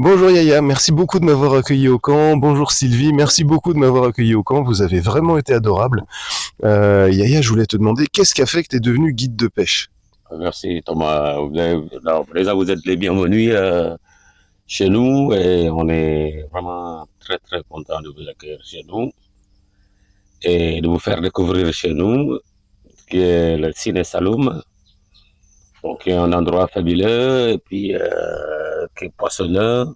Bonjour Yaya, merci beaucoup de m'avoir accueilli au camp. Bonjour Sylvie, merci beaucoup de m'avoir accueilli au camp. Vous avez vraiment été adorable. Yaya, je voulais te demander, qu'est-ce qui a fait que tu es devenu guide de pêche? Merci Thomas. Alors, déjà, vous êtes les bienvenus chez nous et on est vraiment très très content de vous accueillir chez nous et de vous faire découvrir chez nous, qui est le Ciné Saloum, donc qui est un endroit fabuleux et puis qui est poissonneux.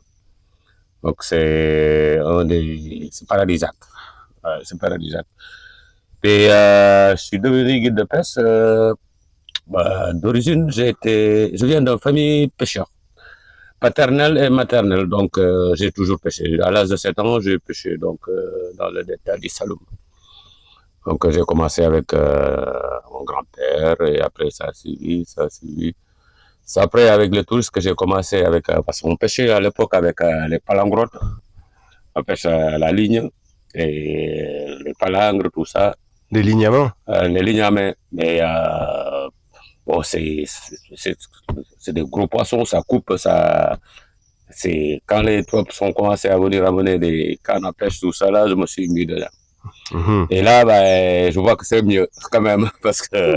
Donc c'est paradisiaque. Ouais, c'est paradisiaque. Et je suis devenu guide de pêche. D'origine, je viens d'une famille pêcheur. Paternelle et maternelle. Donc, j'ai toujours pêché. À l'âge de 7 ans, j'ai pêché donc, dans le delta du Saloum. Donc, j'ai commencé avec mon grand-père et après, ça a suivi, ça a suivi. C'est après, avec le tourisme, que j'ai commencé avec, parce qu'on pêchait à l'époque avec les palangres, on pêche à la ligne, et les palangres, tout ça, Des lignes à main? les lignes à main. Mais bon, c'est des gros poissons, ça coupe, ça. C'est quand les troupes sont commencé à venir ramener des cannes à pêche, tout ça, là, je me suis mis dedans. Mhm. Et là, ben, je vois que c'est mieux, quand même, parce que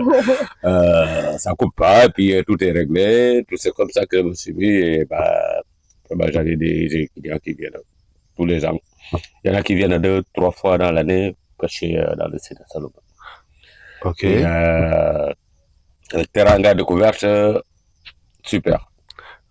ça coupe pas, et puis tout est réglé, tout c'est comme ça que je me suis mis, et j'avais des clients qui viennent tous les ans. Il y en a qui viennent 2, 3 fois dans l'année pêcher dans le site de Salomon. Ok. Et le teranga découverte, super,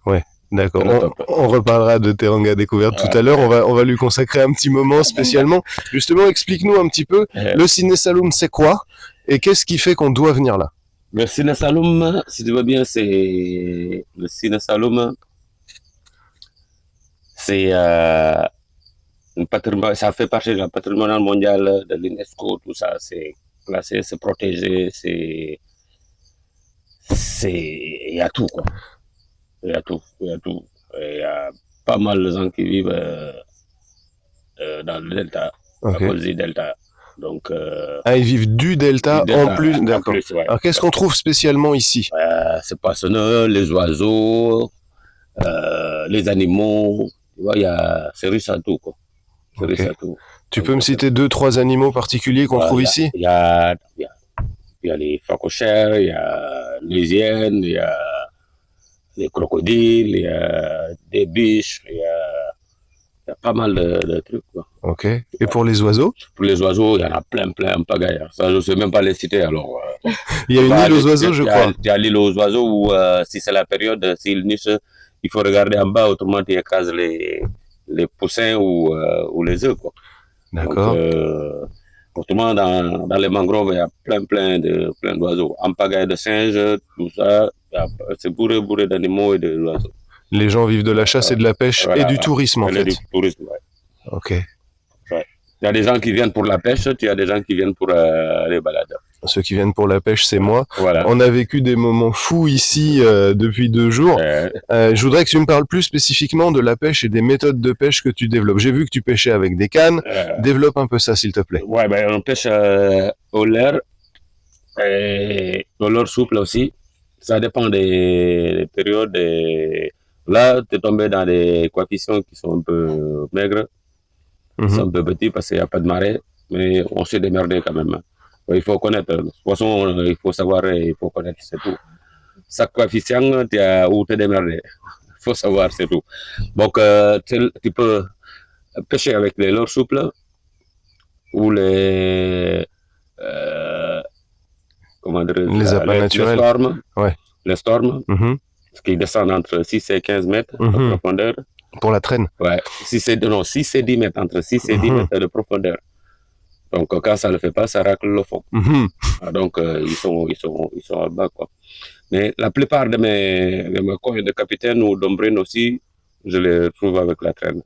Ouais, d'accord. c'est le top. On reparlera de Teranga Découverte tout à l'heure. On va lui consacrer un petit moment spécialement. Justement, explique-nous un petit peu, le Ciné Saloum, c'est quoi? Et qu'est-ce qui fait qu'on doit venir là? Le Ciné Saloum, si tu veux bien, c'est le Ciné Saloum, c'est ça fait partie de la patrimoine mondial de l'UNESCO, tout ça, c'est classé, c'est protégé, il y a tout, quoi. Il y a tout, il y a tout. Il y a pas mal de gens qui vivent dans le delta, à Ok. cause du delta. Donc, Ah, ils vivent du du delta en delta, plus, en d'accord. plus, ouais. Alors, qu'est-ce qu'on trouve spécialement ici? C'est passionneux, les oiseaux, les animaux, tu vois, c'est riche à tout, quoi. C'est Ok. riche à tout. Tu Donc, peux me citer deux, trois animaux particuliers qu'on trouve voilà, ici? il y a les phacochères, il y a les hyènes, il y a les crocodiles, il y a des biches, il y a pas mal de trucs, quoi. Ok. Et pour les oiseaux? Pour les oiseaux, il y en a plein, plein, en pagaille. Ça, je ne sais même pas les citer. Alors, Il y a une île aux oiseaux, je crois. tu as l'île aux oiseaux où, si c'est la période, s'ils nichent, il faut regarder en bas, autrement, tu écrases les poussins ou les œufs, quoi. Donc, D'accord. autrement, dans les mangroves, il y a plein d'oiseaux. En pagaille de singes, tout ça, c'est bourré, bourré d'animaux et d'oiseaux. Les gens vivent de la chasse et de la pêche et Voilà, du tourisme, en elle est du fait. tourisme, ouais. Ok. Ouais. Il y a des gens qui viennent pour la pêche, tu as des gens qui viennent pour les balades. Ceux qui viennent pour la pêche, c'est moi. Voilà. On a vécu des moments fous ici depuis 2 jours. Je voudrais que tu me parles plus spécifiquement de la pêche et des méthodes de pêche que tu développes. J'ai vu que tu pêchais avec des cannes. Développe un peu ça, s'il te plaît. Ouais, ben, on pêche au leurre et au leurre souple aussi. Ça dépend des périodes. Là, tu es tombé dans des coefficients qui sont un peu maigres, qui sont un peu petits parce qu'il n'y a pas de marée, mais on s'est démerdé quand même. Il faut connaître. De toute façon, il faut savoir et il faut connaître, c'est tout. Chaque coefficient, tu as où te démerder. Il faut savoir, c'est tout. Donc, tu peux pêcher avec les leurres souples ou euh, comment dire, Les appâts naturels. storms, Ouais. les storms, qui descendent entre 6 et 15 mètres de profondeur. Pour la traîne. Ouais. 6 et 10 mètres, entre 6 et 10 mètres de profondeur. Donc, quand ça ne le fait pas, ça racle le fond. Donc, ils sont en bas, quoi. Mais la plupart de mes coins de capitaine ou d'ombrine aussi, je les trouve avec la traîne.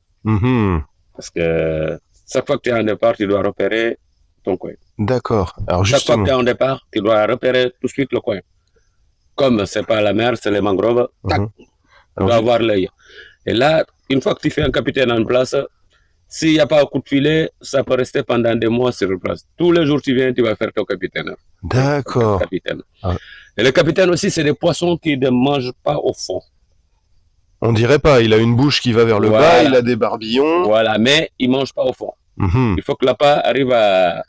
Parce que chaque fois que tu es en départ, tu dois repérer ton coin. D'accord. Alors Chaque fois que justement. tu es en départ, tu dois repérer tout de suite le coin. Comme c'est pas la mer, c'est les mangroves, tac, tu dois avoir l'œil. Et là, une fois que tu fais un capitaine en place, s'il n'y a pas un coup de filet, ça peut rester pendant des mois sur place. Tous les jours tu viens, tu vas faire ton capitaine. D'accord. Et le capitaine aussi, c'est des poissons qui ne mangent pas au fond. On dirait pas, il a une bouche qui va vers le bas, il a des barbillons. Voilà, mais il mange pas au fond. Il faut que l'appât arrive à...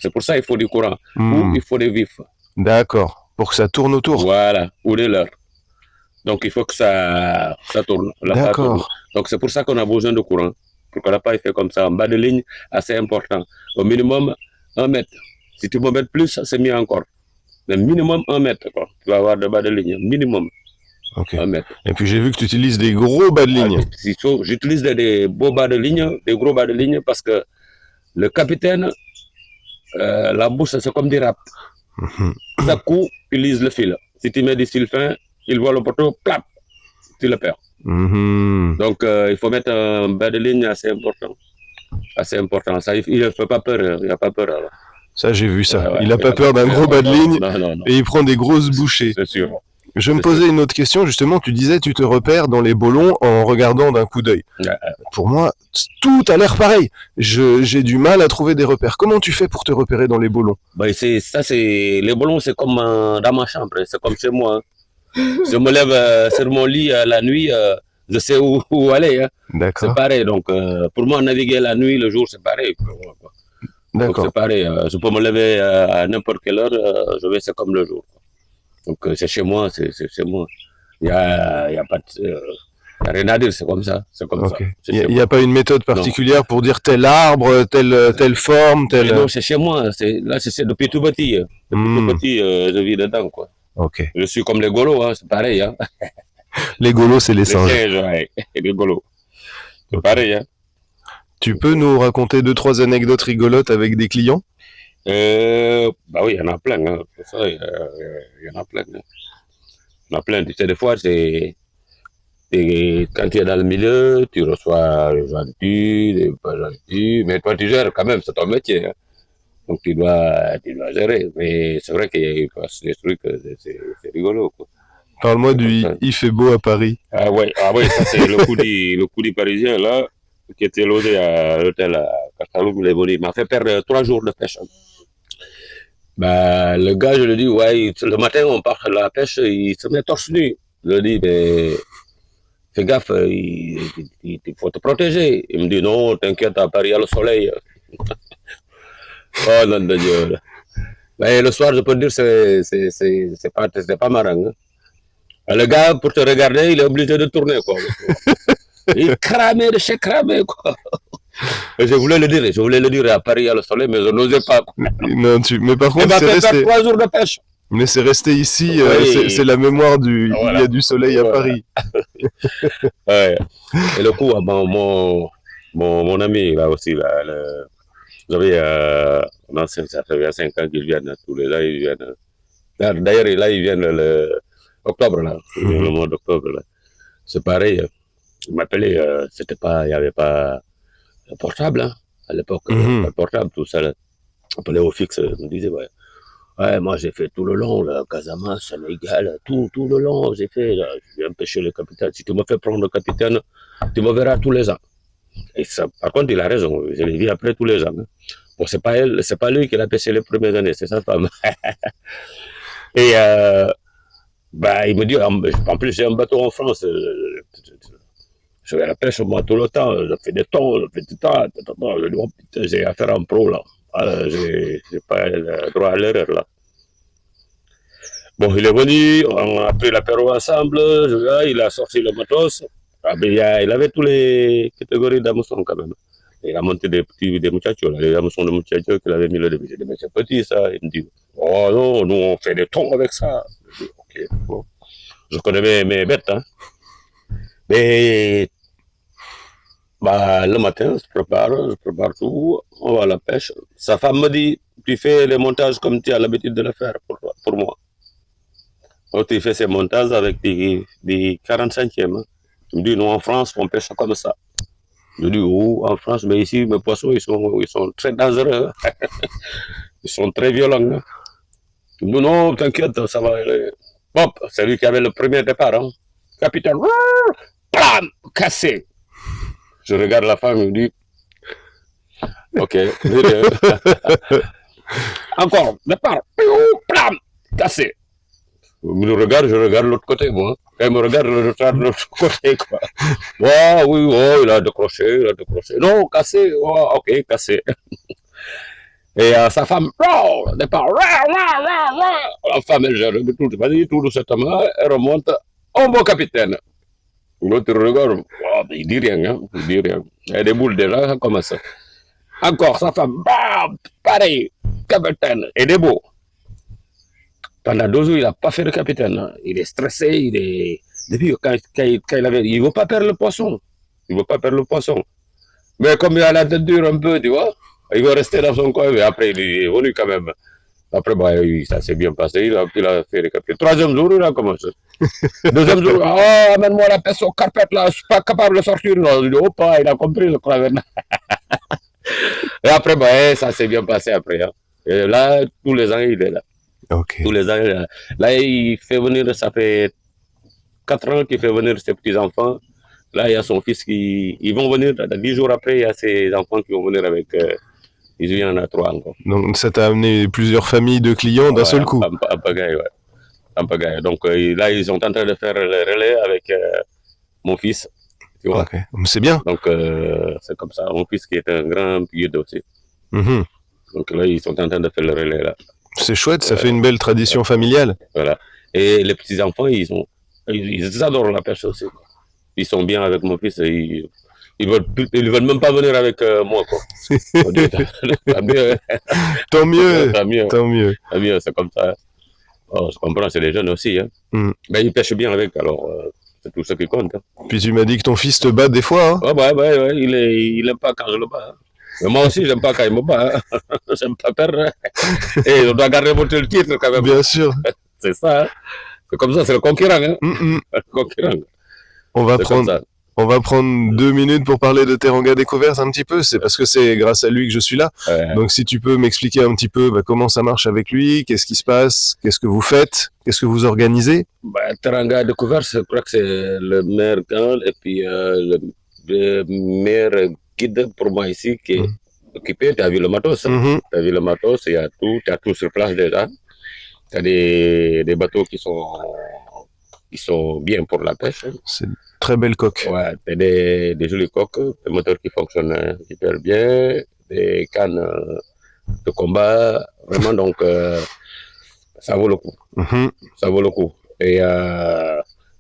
C'est pour ça qu'il faut du courant. Ou il faut des vifs. D'accord, pour que ça tourne autour. Voilà, ou des leurres. Donc il faut que ça tourne. D'accord. Donc c'est pour ça qu'on a besoin de courant. Pour que l'appât il fait comme ça, en bas de ligne, assez important. Au minimum, 1 mètre. Si tu peux mettre plus, c'est mieux encore. Mais minimum 1 mètre, quoi. Tu vas avoir de bas de ligne, minimum. Ok. 1 mètre. Et puis j'ai vu que tu utilises des gros bas de ligne. J'utilise des beaux bas de ligne, des gros bas de ligne, parce que le capitaine, la bouche, c'est comme des râpes. Ça coup, il lise le fil. Si tu mets du sylphin, il voit le poteau, plap, tu le perds. Donc il faut mettre un bas de ligne assez important. Assez important. Ça, il ne fait pas peur, il n'a pas peur. Alors. Ça, j'ai vu ça. Il n'a pas peur d'un gros bas de ligne et il prend des grosses bouchées. C'est sûr. Je me posais une autre question, justement, tu disais tu te repères dans les bolons en regardant d'un coup d'œil. Pour moi, tout a l'air pareil. J'ai du mal à trouver des repères. Comment tu fais pour te repérer dans les bolons? Les bolons, c'est comme dans ma chambre, c'est comme chez moi. Je me lève sur mon lit la nuit, je sais où aller. Hein. D'accord. C'est pareil, donc pour moi, naviguer la nuit, le jour, c'est pareil. D'accord. C'est pareil, je peux me lever à n'importe quelle heure, je vais, c'est comme le jour. Donc c'est chez moi, c'est chez moi. Il y a pas de, rien à dire, c'est comme ça. C'est comme ça. Il n'y a pas une méthode particulière pour dire tel arbre, telle forme, telle... Non, c'est chez moi. Là, c'est depuis tout petit. Depuis tout petit, je vis dedans, quoi. Ok. Je suis comme les golos, hein, c'est pareil. Hein. Les golos, c'est les singes. Les singes, ouais. Les golos. C'est pareil, hein. Tu peux nous raconter 2-3 anecdotes rigolotes avec des clients? Bah oui, il y en a plein. Hein. Ça, il y en a plein. Hein. Il y en a plein. Tu sais, des fois, c'est... Quand tu es dans le milieu, tu reçois les gentils, les pas gentils, mais toi, tu gères quand même, c'est ton métier. Hein. Donc, tu dois gérer. Mais c'est vrai qu'il y a des trucs, c'est rigolo, quoi. Parle-moi du « il fait beau à Paris ». Ah ouais, ça c'est le coup du Parisien, là, qui était logé à l'hôtel à Castelou, il m'a fait perdre 3 jours de pêche. Bah, le gars, je lui dis, ouais, le matin, on part à la pêche, il se met torse nu. Je lui dis, mais fais gaffe, il faut te protéger. Il me dit, non, t'inquiète, à Paris, il y a le soleil. Oh, non de Dieu. Mais le soir, je peux te dire, c'est pas marrant. Hein. Le gars, pour te regarder, il est obligé de tourner, quoi. Il cramait de chez cramé, quoi. Et je voulais le dire à Paris, à le soleil, mais je n'osais pas. Non, mais par contre, c'est resté 3 jours de pêche. Mais c'est resté ici, oui. C'est la mémoire du... Voilà. Il y a du soleil à Paris. Ouais. Et le coup, mon ami, là aussi, là, ça fait 5 ans qu'ils viennent, tous les ans, ils viennent. D'ailleurs, là, ils viennent le octobre, là, le mois d'octobre, là. C'est pareil. Il m'appelait, il n'y avait pas le portable, hein, à l'époque. Pas le portable, tout ça, là. On appelait au fixe, il me disait, ouais, moi j'ai fait tout le long, là, Casamance, Sénégal, tout le long, j'ai fait, là, je viens pêcher le capitaine. Si tu me fais prendre le capitaine, tu me verras tous les ans. Et ça, par contre, il a raison, je l'ai vu après tous les ans. Hein. Bon, c'est pas lui qui l'a pêché les premières années, c'est sa femme. Et, il me dit, en plus, j'ai un bateau en France, je vais à la pêche moi tout le temps, je fais des thons, je fais tout le temps. Je dis, oh putain, j'ai affaire à un pro là. J'ai pas le droit à l'erreur là. Bon, il est venu, on a pris l'apéro ensemble, il a sorti le matos. Il avait toutes les catégories d'hameçons quand même. Il a monté des muchachos, là, les hameçons de muchachos qu'il avait mis le début. J'ai dit, mais c'est petit ça. Il me dit, oh non, nous on fait des thons avec ça. Je dis, ok, bon. Je connais mes bêtes, hein. Mais le matin, je prépare tout, on va à la pêche. Sa femme me dit, tu fais les montages comme tu as l'habitude de le faire pour moi. Donc tu fais ces montages avec des 45e. Hein. Il me dit, nous en France, on pêche comme ça. Je dis, oh, en France, mais ici, mes poissons, ils sont très dangereux. Hein. Ils sont très violents. Hein. Il me dit, non, t'inquiète, ça va aller. Hop, c'est lui qui avait le premier départ. Hein. Capitaine, blam, cassé. Je regarde la femme, il me dit, ok, encore, départ, blam, cassé. Il me regarde, je regarde l'autre côté, moi. Quand il me regarde, je regarde l'autre côté, quoi. Ouais, oui, oh, il a décroché, il a décroché. Non, cassé, oh, ok, cassé. Et sa femme, oh, départ, la femme, elle gère tout, vas-y, tout doucement, elle remonte, oh, bon capitaine. L'autre regarde, oh, il dit rien, hein, il dit rien. Elle déboule déjà, ça commence. Encore sa femme, bam, pareil, capitaine, et des beaux. Pendant 2 jours, il n'a pas fait de capitaine. Hein. Il est stressé, il est. Depuis quand il avait. Il ne veut pas perdre le poisson. Il ne veut pas perdre le poisson. Mais comme il a la tête dure un peu, tu vois, il va rester dans son coin, mais après, il est venu quand même. Après, bah, ça s'est bien passé, il a fait le capitaine. 3e jour, il a commencé. 2e jour, oh, amène-moi la peste aux carpettes, là, je ne suis pas capable de sortir. Non, il dit, oh, pas, il a compris, je crois. Et après, bah, ça s'est bien passé après. Hein. Et là, tous les ans, il est là. Okay. Tous les ans, là, il fait venir, ça fait 4 ans qu'il fait venir ses petits-enfants. Là, il y a son fils qui. Ils vont venir, 10 jours après, il y a ses enfants qui vont venir avec. Il y en a 3 encore. Donc, ça t'a amené plusieurs familles de clients d'un seul coup. Un pagaille, ouais. Un pagaille. Donc, là, ils sont en train de faire le relais avec mon fils. Tu vois. Okay. C'est bien. Donc, c'est comme ça. Mon fils qui est un grand guide aussi. Mm-hmm. Donc, là, ils sont en train de faire le relais, là. C'est chouette, ça fait une belle tradition familiale. Voilà. Et les petits-enfants, ils adorent la pêche aussi. Quoi. Ils sont bien avec mon fils. Ils veulent même pas venir avec moi, quoi. Tant mieux. Tant mieux. Tant mieux. Tant mieux, c'est comme ça. Oh, je comprends, c'est les jeunes aussi. Hein. Ben, ils pêchent bien avec, alors c'est tout ce qui compte. Hein. Puis tu m'as dit que ton fils te bat des fois. Hein. Oh, ouais, il aime pas quand je le bats. Hein. Mais moi aussi, j'aime pas quand il me bat. Hein. J'aime pas perdre. Et je dois garder mon titre quand même. Bien sûr. C'est ça. Hein. C'est comme ça, c'est le conquérant. Hein. Le conquérant. On va prendre 2 minutes pour parler de Teranga Découverte un petit peu. C'est parce que c'est grâce à lui que je suis là. Ouais. Donc si tu peux m'expliquer un petit peu comment ça marche avec lui, qu'est-ce qui se passe, qu'est-ce que vous faites, qu'est-ce que vous organisez. Teranga Découverte, je crois que c'est le meilleur camp et puis le meilleur guide pour moi ici qui est occupé. Tu as vu le matos. Tu as vu le matos, il y a tout, tu as tout sur place déjà. Tu as des bateaux qui sont bien pour la pêche. C'est très belle coque. Ouais, des jolies coques, des moteurs qui fonctionnent hyper bien, des cannes de combat, vraiment, donc ça vaut le coup. Ça vaut le coup. Et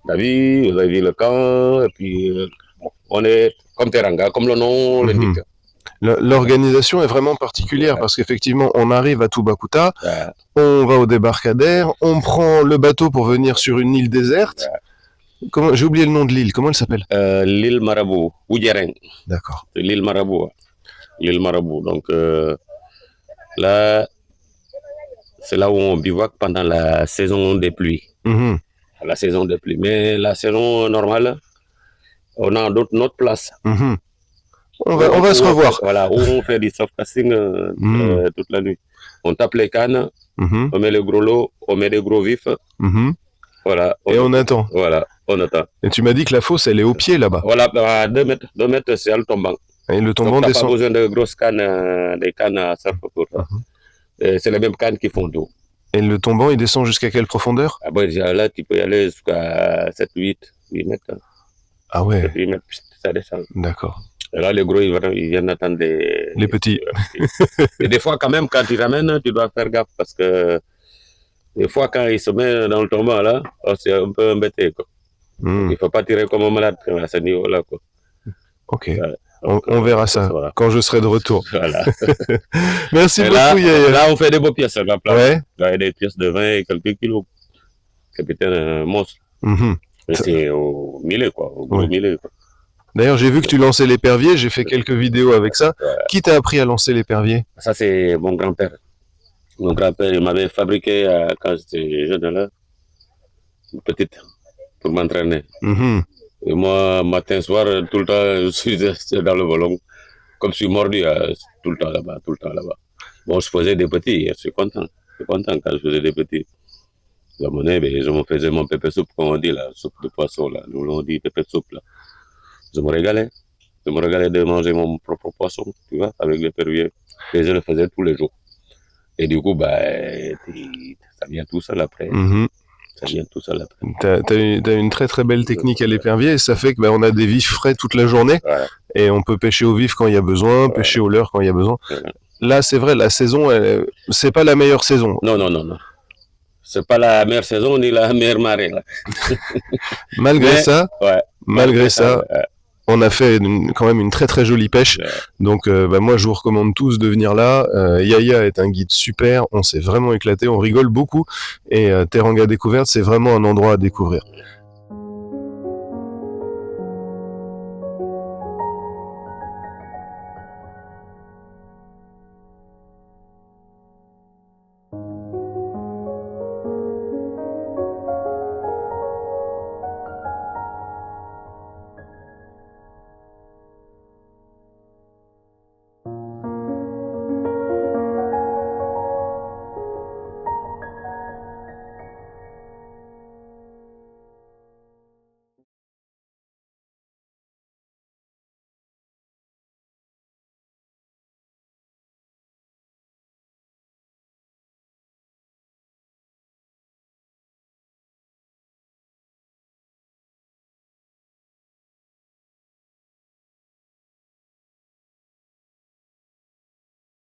David, vous avez vu le camp, et puis on est comme Teranga, comme le nom l'indique. L'organisation est vraiment particulière parce qu'effectivement, on arrive à Toubacouta, on va au débarcadère, on prend le bateau pour venir sur une île déserte. J'ai oublié le nom de l'île, comment elle s'appelle? L'île Marabout, Oudjaren. D'accord. C'est l'île Marabout. L'île Marabout. Donc là, c'est là où on bivouaque pendant la saison des pluies. La saison des pluies. Mais la saison normale, on a notre place. On va se revoir. Voilà, où on fait du softcasting toute la nuit. On tape les cannes, on met le gros lot, on met des gros vifs. Voilà. On attend. Voilà, on attend. Et tu m'as dit que la fosse, elle est au pied là-bas. Voilà, à 2 mètres, 2 mètres, c'est le tombant. Et le tombant donc, descend. Pas besoin de grosses cannes, des cannes à surf pour ça. C'est les mêmes cannes qui font d'eau. Et le tombant, il descend jusqu'à quelle profondeur? Ah bon, là, tu peux y aller jusqu'à 7, 8 mètres. Ah ouais. 7, 8 mètres, ça descend. D'accord. Et là, les gros, ils viennent attendre les petits. Et des fois, quand même, quand ils ramènent, tu dois faire gaffe parce que des fois, quand ils se mettent dans le tombant, là, c'est un peu embêté. Quoi. Il ne faut pas tirer comme un malade à ce niveau-là. Quoi. Ok. On verra ça voilà. Quand je serai de retour. Voilà. Merci beaucoup, Yaya. Là, on fait des beaux pièces. Là, ouais. Là, il y a des pièces de 20 et quelques kilos. Capitaine monstre. Mais c'est au millet, quoi. Au gros millet, quoi. D'ailleurs, j'ai vu que tu lançais l'épervier, j'ai fait quelques vidéos avec ça. Qui t'a appris à lancer l'épervier? Ça, c'est mon grand-père. Mon grand-père, il m'avait fabriqué, quand j'étais jeune, là, une petite, pour m'entraîner. Et moi, matin, soir, tout le temps, je suis dans le volant. Comme je suis mordu, tout le temps là-bas, tout le temps là-bas. Bon, je faisais des petits, je suis content. Je suis content quand je faisais des petits. La monnaie, je me faisais mon pépé soupe, comme on dit, la soupe de poisson, là. Nous, on dit pépé soupe, là. Je me régalais. Je me régalais de manger mon propre poisson, tu vois, avec l'épervier. Et je le faisais tous les jours. Et du coup, ça vient tout seul après. Ça vient tout seul après. T'as une très très belle technique à l'épervier et ça fait que on a des vifs frais toute la journée et on peut pêcher au vif quand il y a besoin, pêcher au leurre quand il y a besoin. Là, c'est vrai, la saison, c'est pas la meilleure saison. Non. C'est pas la meilleure saison ni la meilleure marée. Là. Malgré ça, on a fait quand même une très très jolie pêche. Donc moi je vous recommande tous de venir là. Yaya est un guide super, on s'est vraiment éclaté, on rigole beaucoup et Teranga Découverte c'est vraiment un endroit à découvrir.